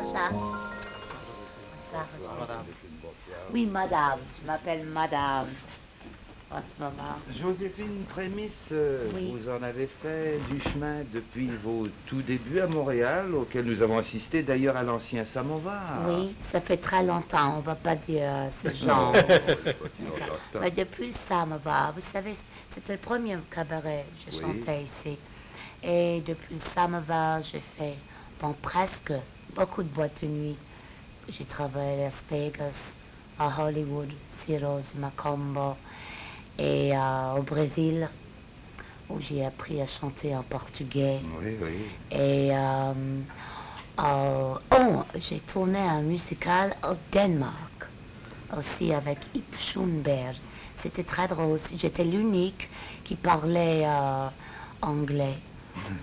Charles. Bonsoir. Bonsoir, madame. Oui, madame. Je m'appelle madame en ce moment. Joséphine Prémisse, Oui. vous en avez fait du chemin depuis vos tout débuts à Montréal, auquel nous avons assisté d'ailleurs à l'ancien Samovar. Oui, ça fait très longtemps, on ne va pas dire ce genre. Non, pas si longtemps que ça. Mais depuis ça me va. Vous savez, c'était le premier cabaret que j'ai Oui. chanté ici. Et depuis ça me va, j'ai fait, bon, presque beaucoup de boîtes de nuit. J'ai travaillé à Las Vegas, à Hollywood, Ciro's, Macombo, et au Brésil, où j'ai appris à chanter en portugais. Oui, oui. Et j'ai tourné un musical au Danemark, aussi avec Ip Schunberg. C'était très drôle. J'étais l'unique qui parlait anglais.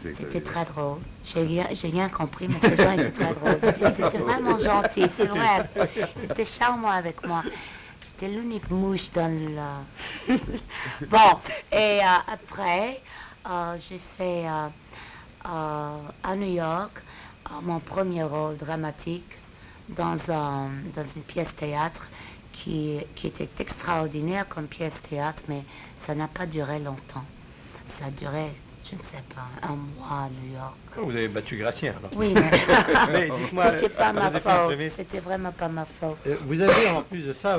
C'était très drôle. J'ai rien compris, mais ces gens étaient très drôles. Ils étaient vraiment gentils, c'est vrai. Ils étaient charmants avec moi. J'étais l'unique mouche dans le... Bon, et après, j'ai fait à New York mon premier rôle dramatique dans une pièce théâtre qui était extraordinaire comme pièce théâtre, mais ça n'a pas duré longtemps. Ça a duré, je ne sais pas, un mois à New York. Oh, vous avez battu Gratien, alors. Oui, mais Mais dites-moi, c'était pas ma Joséphine faute. Prémisse, C'était vraiment pas ma faute. vous avez, en plus de ça,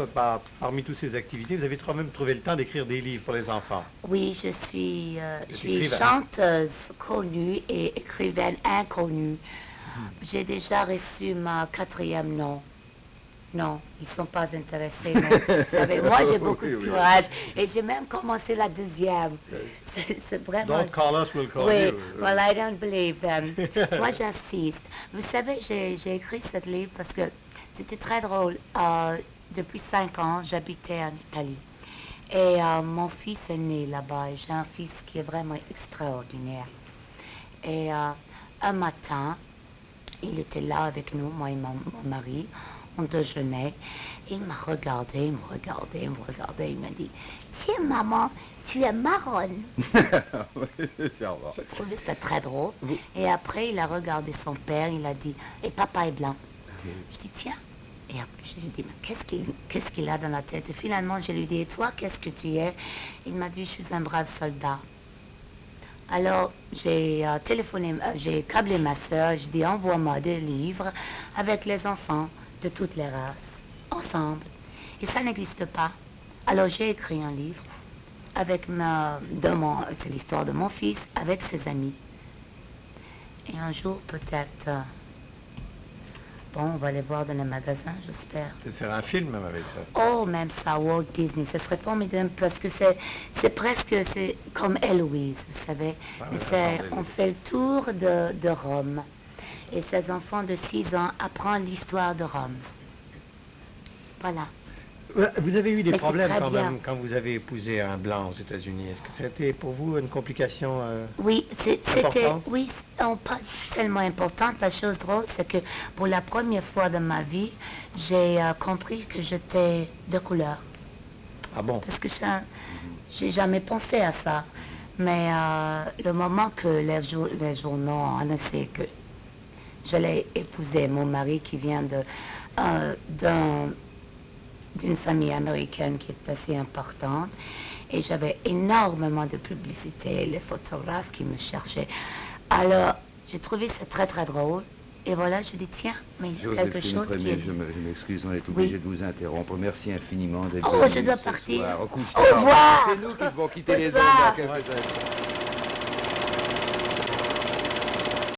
parmi toutes ces activités, vous avez quand même trouvé le temps d'écrire des livres pour les enfants. Oui, je suis Écrivain. chanteuse connue et écrivaine inconnue. J'ai déjà reçu ma 4e nom. Non, ils ne sont pas intéressés. Mais, vous savez, moi j'ai beaucoup de Oui, oui. courage et j'ai même commencé la 2e. C'est vraiment... Don't call us, we'll call Oui, you. well, I don't believe them. Moi, j'insiste. Vous savez, j'ai écrit ce livre parce que c'était très drôle. Depuis 5 ans, j'habitais en Italie. Et mon fils est né là-bas. Et j'ai un fils qui est vraiment extraordinaire. Et un matin, il était là avec nous, moi et mon mari. On déjeunait. Il m'a regardé, il me regardait. Il m'a dit, tiens, maman, tu es marronne. J'ai trouvé ça très drôle. Et après, il a regardé son père, il a dit, et papa est blanc. Je dis, tiens. Et après, j'ai dit, mais qu'est-ce qu'il a dans la tête? Et finalement, je lui dis, et toi, qu'est-ce que tu es? Il m'a dit, je suis un brave soldat. Alors, j'ai téléphoné, j'ai câblé ma soeur, j'ai dit, envoie-moi des livres avec les enfants de toutes les races, ensemble. Et ça n'existe pas. Alors, j'ai écrit un livre avec c'est l'histoire de mon fils, avec ses amis. Et un jour, peut-être, bon, on va les voir dans le magasin, j'espère. Peut-être faire un film même avec ça. Oh, même ça, Walt Disney, ce serait formidable parce que c'est presque comme Héloïse, vous savez. Ah, Mais ouais, on fait le tour de Rome. Et ces enfants de 6 ans apprennent l'histoire de Rome. Voilà. Vous avez eu des Mais c'est problèmes très quand bien. même quand vous avez épousé un blanc aux États-Unis. Est-ce que ça a été pour vous une complication Oui, c'était important? pas tellement importante. La chose drôle, c'est que pour la première fois de ma vie, j'ai compris que j'étais de couleur. Ah bon? Parce que j'ai jamais pensé à ça. Mais le moment que les journaux ont annoncé que j'allais épouser mon mari qui vient d'une famille américaine qui est assez importante, et j'avais énormément de publicité, les photographes qui me cherchaient. Alors, j'ai trouvé ça très très drôle. Et voilà, je dis, tiens, mais il y a quelque Joséphine chose qui est Prémisse, dit. je m'excuse, on est obligé Oui. de vous interrompre. Merci infiniment d'être Oh, venu je dois ce partir. soir. Au revoir. C'est nous qui devons quitter les ondes Bonsoir. dans quelques instants.